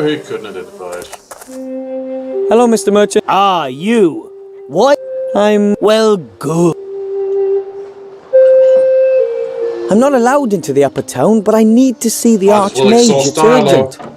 He couldn't identify it. Hello, Mr. Merchant. Ah, you. What? I'm good. I'm not allowed into the upper town, but I need to see the Might as well Archmage. exhaust It's dialogue. urgent.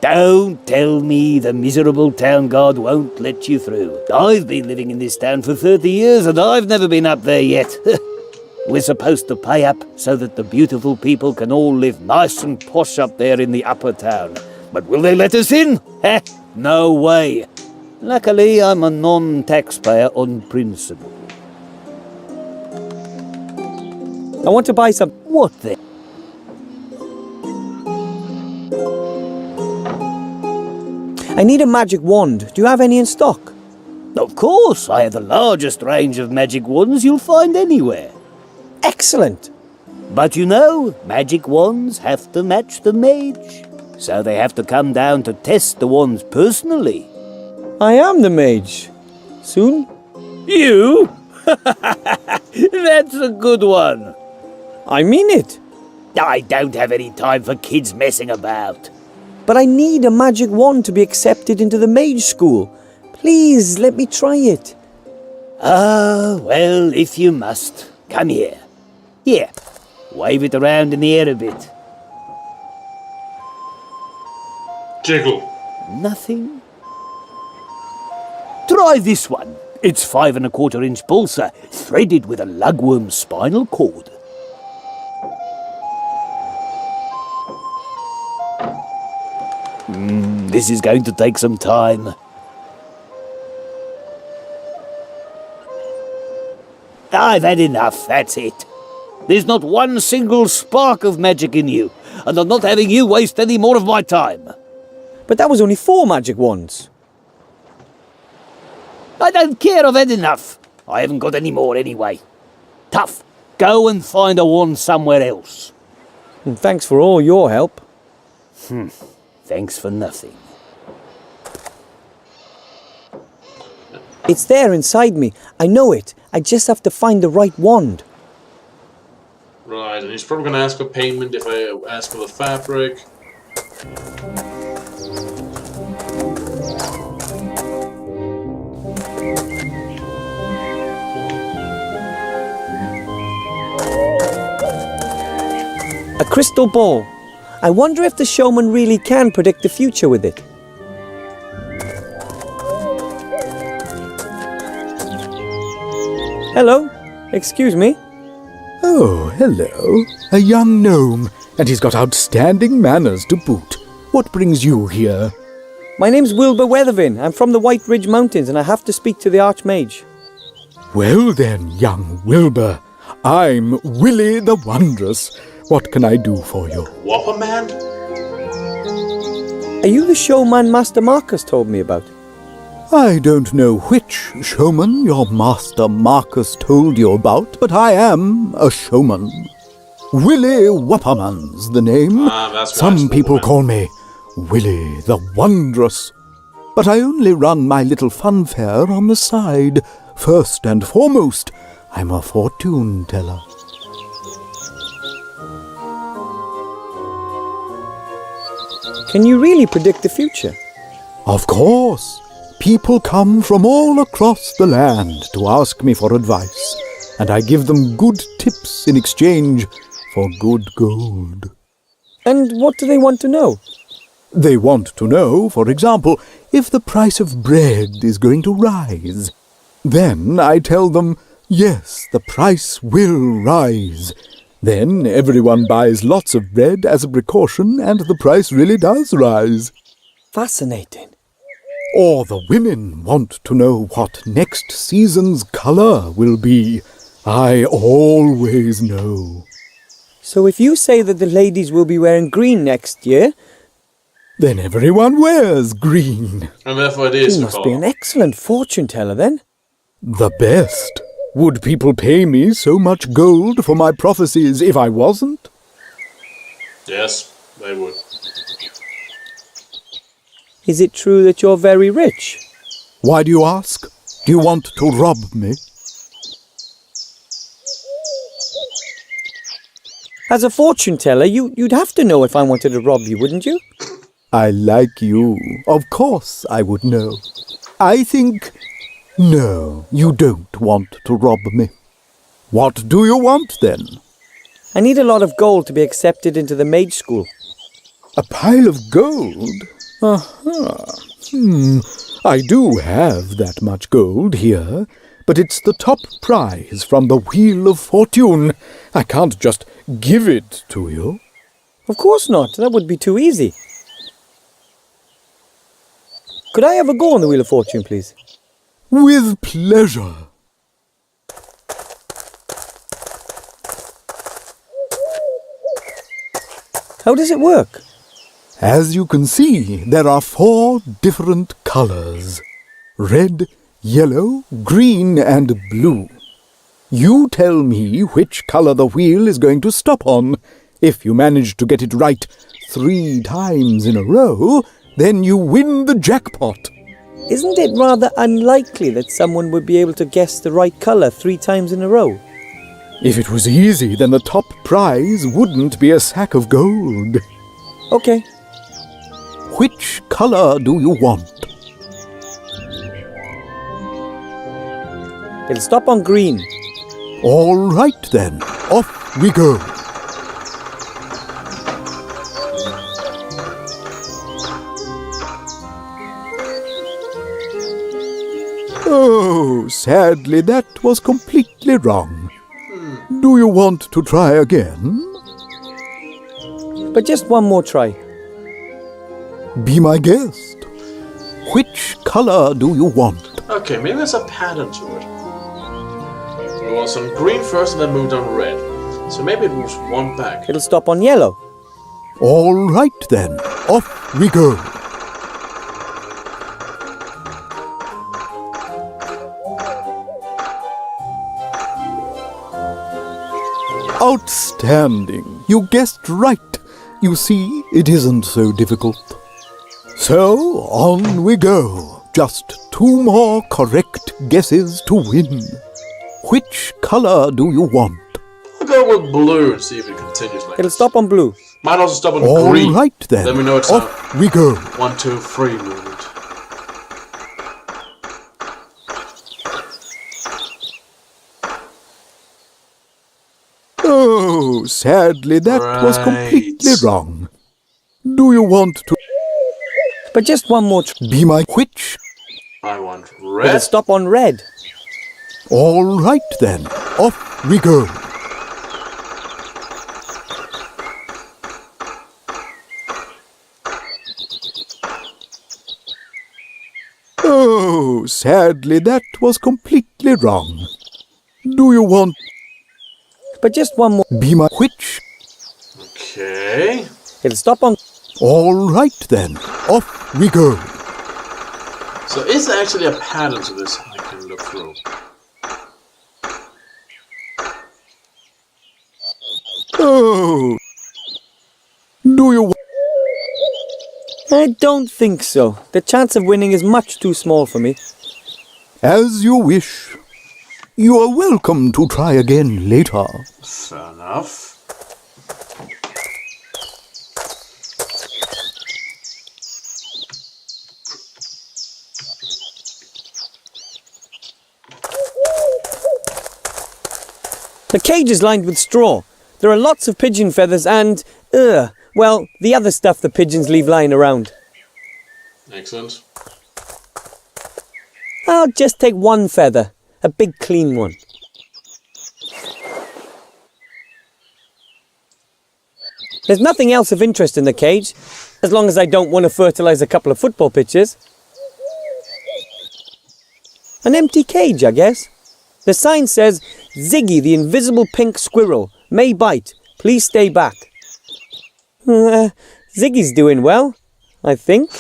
Don't tell me the miserable town guard won't let you through. I've been living in this town for 30 years and I've never been up there yet. We're supposed to pay up so that the beautiful people can all live nice and posh up there in the upper town. But will they let us in? Heh, no way. Luckily, I'm a non-taxpayer on principle. I want to buy some. What then? I need a magic wand. Do you have any in stock? Of course, I have the largest range of magic wands you'll find anywhere. Excellent. But you know, magic wands have to match the mage. So they have to come down to test the wands personally. I am the mage. Soon? You? That's a good one. I mean it. I don't have any time for kids messing about. But I need a magic wand to be accepted into the mage school. Please, let me try it. Ah, well, if you must. Come here. Here, wave it around in the air a bit. Jiggle. Nothing? Try this one. It's 5 1/4 inch balsa, threaded with a lugworm's spinal cord. This is going to take some time. I've had enough, that's it. There's not one single spark of magic in you, and I'm not having you waste any more of my time. But that was only 4 magic wands. I don't care, I've had enough. I haven't got any more anyway. Tough. Go and find a wand somewhere else. And thanks for all your help. Thanks for nothing. It's there inside me. I know it. I just have to find the right wand. Right, and he's probably going to ask for payment if I ask for the fabric. A crystal ball. I wonder if the showman really can predict the future with it. Hello? Excuse me? Oh, hello. A young gnome, and he's got outstanding manners to boot. What brings you here? My name's Wilbur Weathervin. I'm from the White Ridge Mountains, and I have to speak to the Archmage. Well then, young Wilbur, I'm Willie the Wondrous. What can I do for you? Wuppermann? Are you the showman Master Marcus told me about? I don't know which showman your master Marcus told you about, but I am a showman. Willie Wuppermann's the name. That's Some right, people Wuppermann. call me Willie the Wondrous. But I only run my little funfair on the side. First and foremost, I'm a fortune teller. Can you really predict the future? Of course. People come from all across the land to ask me for advice, and I give them good tips in exchange for good gold. And what do they want to know? They want to know, for example, if the price of bread is going to rise. Then I tell them, yes, the price will rise. Then everyone buys lots of bread as a precaution, and the price really does rise. Fascinating. Or the women want to know what next season's colour will be. I always know. So if you say that the ladies will be wearing green next year, Then everyone wears green. And therefore it is you the must be colour. an excellent fortune teller then. The best. Would people pay me so much gold for my prophecies if I wasn't? Yes, they would. Is it true that you're very rich? Why do you ask? Do you want to rob me? As a fortune teller, you'd have to know if I wanted to rob you, wouldn't you? I like you. Of course I would know. I think... No, you don't want to rob me. What do you want, then? I need a lot of gold to be accepted into the mage school. A pile of gold? Aha. I do have that much gold here, but it's the top prize from the Wheel of Fortune. I can't just give it to you. Of course not. That would be too easy. Could I have a go on the Wheel of Fortune, please? With pleasure. How does it work? As you can see, there are 4 different colors. Red, yellow, green, and blue. You tell me which color the wheel is going to stop on. If you manage to get it right 3 times in a row, then you win the jackpot. Isn't it rather unlikely that someone would be able to guess the right colour 3 times in a row? If it was easy, then the top prize wouldn't be a sack of gold. Okay. Which color do you want? It'll stop on green. All right then, off we go. Oh, sadly that was completely wrong. Do you want to try again? But just one more try. Be my guest. Which color do you want? Okay, maybe there's a pattern to it. We want some green first and then moved on red. So maybe it moves one back. It'll stop on yellow. All right then, off we go. Outstanding! You guessed right. You see, it isn't so difficult. So, on we go. Just 2 more correct guesses to win. Which color do you want? I'll go with blue and see if it continues like It'll this. stop on blue. Might also stop on All green. right then. Then we know it's off we go. 1, 2, 3 movement. Oh, sadly that was completely wrong. Do you want to But just one more be my which? I want It'll red. stop on red. All right then, off we go. Oh, sadly that was completely wrong. Do you want But just one more. be my which? Okay. It'll stop on... All right then, off we go. So is there actually a pattern to this I can look through? Oh, do you I don't think so. The chance of winning is much too small for me. As you wish. You are welcome to try again later. Fair enough. The cage is lined with straw. There are lots of pigeon feathers and... well, the other stuff the pigeons leave lying around. Excellent. I'll just take one feather. A big clean one. There's nothing else of interest in the cage, as long as I don't want to fertilise a couple of football pitches. An empty cage, I guess. The sign says, Ziggy the invisible pink squirrel may bite. Please stay back. Ziggy's doing well, I think.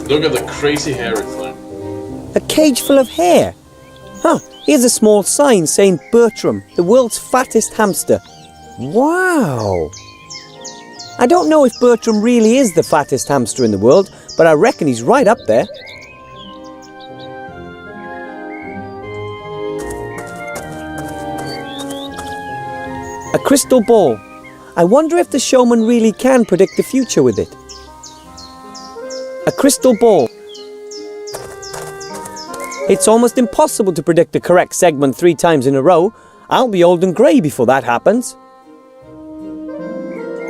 Look at the crazy hairy thing. A cage full of hair. Huh, here's a small sign saying Bertram, the world's fattest hamster. Wow. I don't know if Bertram really is the fattest hamster in the world, but I reckon he's right up there. A crystal ball. I wonder if the showman really can predict the future with it. A crystal ball. It's almost impossible to predict the correct segment 3 times in a row. I'll be old and grey before that happens.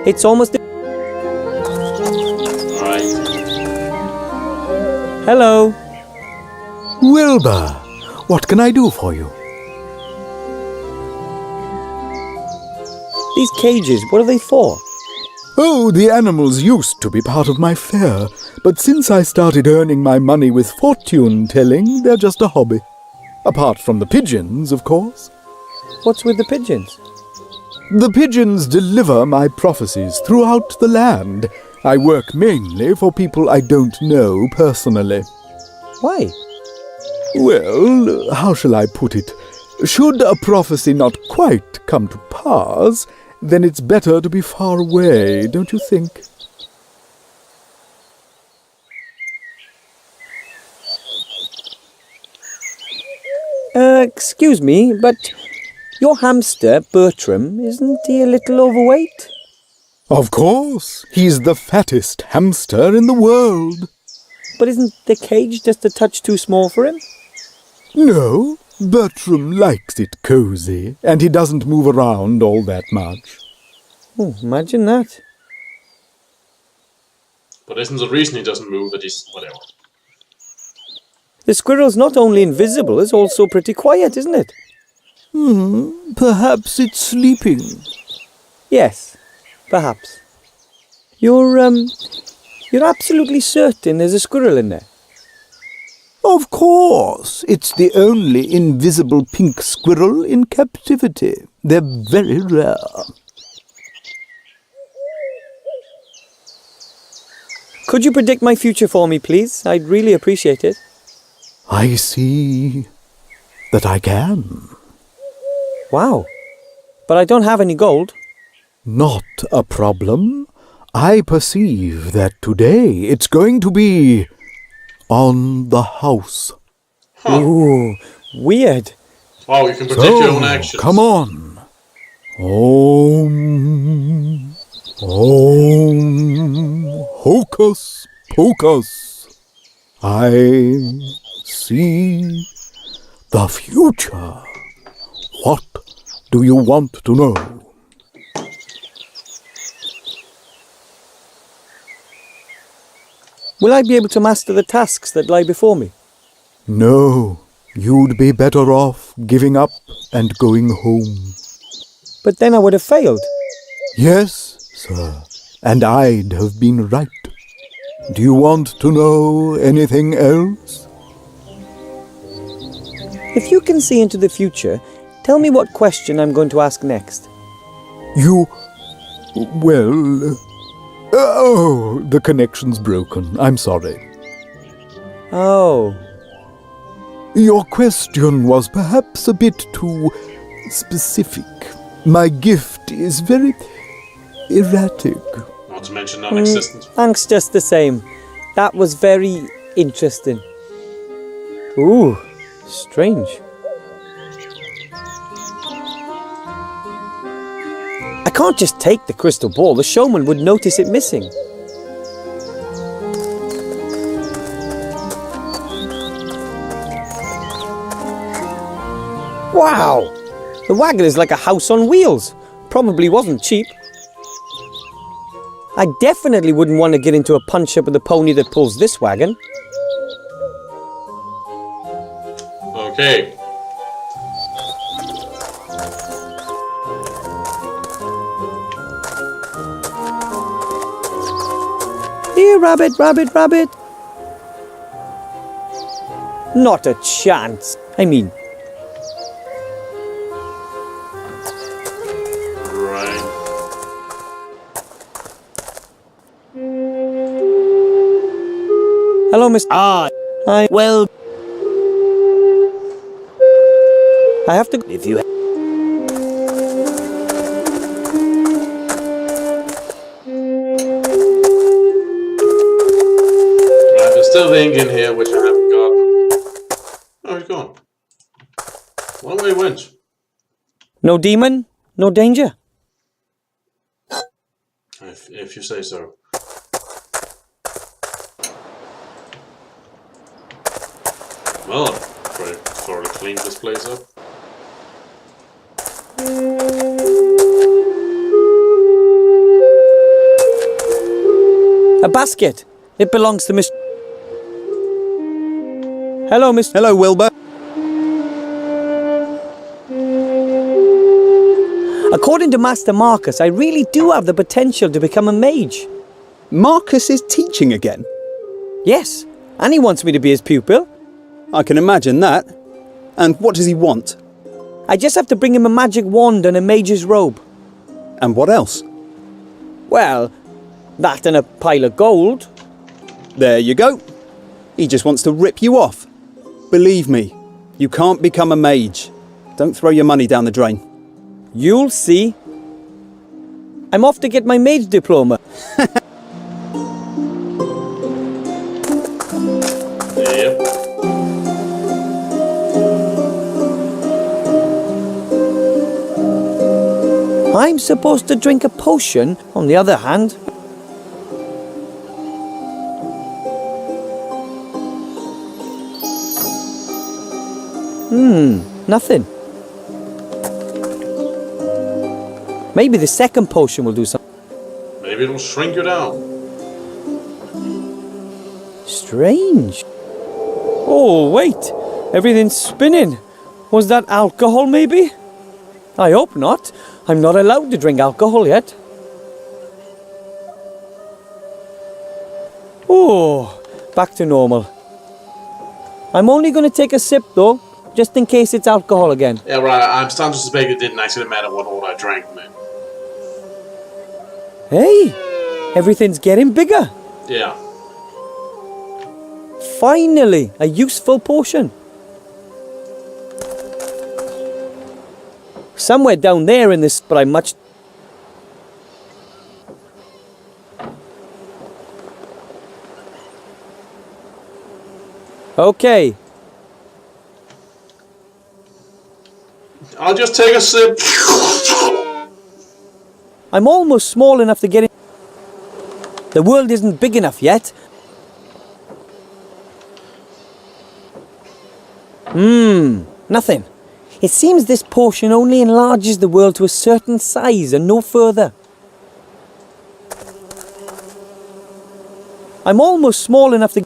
It's almost... Alright. Hello. Wilbur, what can I do for you? These cages, what are they for? Oh, the animals used to be part of my fare, but since I started earning my money with fortune-telling, they're just a hobby. Apart from the pigeons, of course. What's with the pigeons? The pigeons deliver my prophecies throughout the land. I work mainly for people I don't know personally. Why? Well, how shall I put it? Should a prophecy not quite come to pass, then it's better to be far away, don't you think? Excuse me, but your hamster, Bertram, isn't he a little overweight? Of course, he's the fattest hamster in the world. But isn't the cage just a touch too small for him? No, Bertram likes it cozy, and he doesn't move around all that much. Oh, imagine that. But isn't the reason he doesn't move that he's... whatever. The squirrel's not only invisible, it's also pretty quiet, isn't it? Perhaps it's sleeping. Yes, perhaps. You're absolutely certain there's a squirrel in there? Of course, it's the only invisible pink squirrel in captivity. They're very rare. Could you predict my future for me, please? I'd really appreciate it. I see that I can. Wow. But I don't have any gold. Not a problem. I perceive that today it's going to be on the house. Huh. Ooh, weird. Wow, you can predict your own actions. Come on. Om, hocus pocus. I see the future. What do you want to know? Will I be able to master the tasks that lie before me? No, you'd be better off giving up and going home. But then I would have failed. Yes, sir, and I'd have been right. Do you want to know anything else? If you can see into the future, tell me what question I'm going to ask next. Oh, the connection's broken. I'm sorry. Oh. Your question was perhaps a bit too specific. My gift is very erratic. Not to mention non-existent. Thanks just the same. That was very interesting. Ooh, strange. I can't just take the crystal ball. The showman would notice it missing. Wow! The wagon is like a house on wheels. Probably wasn't cheap. I definitely wouldn't want to get into a punch-up with the pony that pulls this wagon. Okay. Here, rabbit, rabbit, rabbit. Not a chance. I mean... Right. Hello, Mr. Ah, Hi. well, I have to... if you... Right, there's still the ink in here, which I haven't gotten. Oh, he's gone. One way he went. No demon, no danger. if you say so. Well, I've thoroughly cleaned this place up. A basket. It belongs to Miss... Hello, Miss... Hello, Wilbur. According to Master Marcus, I really do have the potential to become a mage. Marcus is teaching again. Yes, and he wants me to be his pupil. I can imagine that. And what does he want? I just have to bring him a magic wand and a mage's robe. And what else? Well, that and a pile of gold. There you go. He just wants to rip you off. Believe me, you can't become a mage. Don't throw your money down the drain. You'll see. I'm off to get my mage diploma. Yep. I'm supposed to drink a potion, on the other hand. Nothing. Maybe the second potion will do something. Maybe it'll shrink you down. Strange. Oh, wait. Everything's spinning. Was that alcohol, maybe? I hope not. I'm not allowed to drink alcohol yet. Oh, back to normal. I'm only going to take a sip, though, just in case it's alcohol again. Yeah, right. I'm starting to suspect it didn't actually matter what all I drank, man. Hey, everything's getting bigger. Yeah. Finally, a useful potion. Somewhere down there in this, but I'm much... Okay. I'll just take a sip. I'm almost small enough to get in. The world isn't big enough yet. Nothing. It seems this potion only enlarges the world to a certain size and no further. I'm almost small enough to...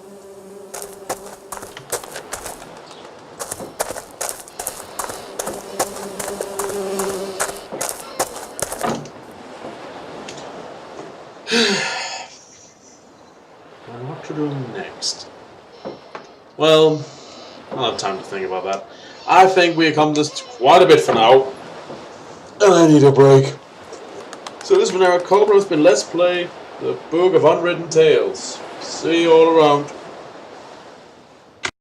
And what to do next? Well, I'll have time to think about that. I think we accomplished quite a bit for now. And I need a break. So this has been our Cobra, it's been Let's Play the Book of Unwritten Tales. See you all around.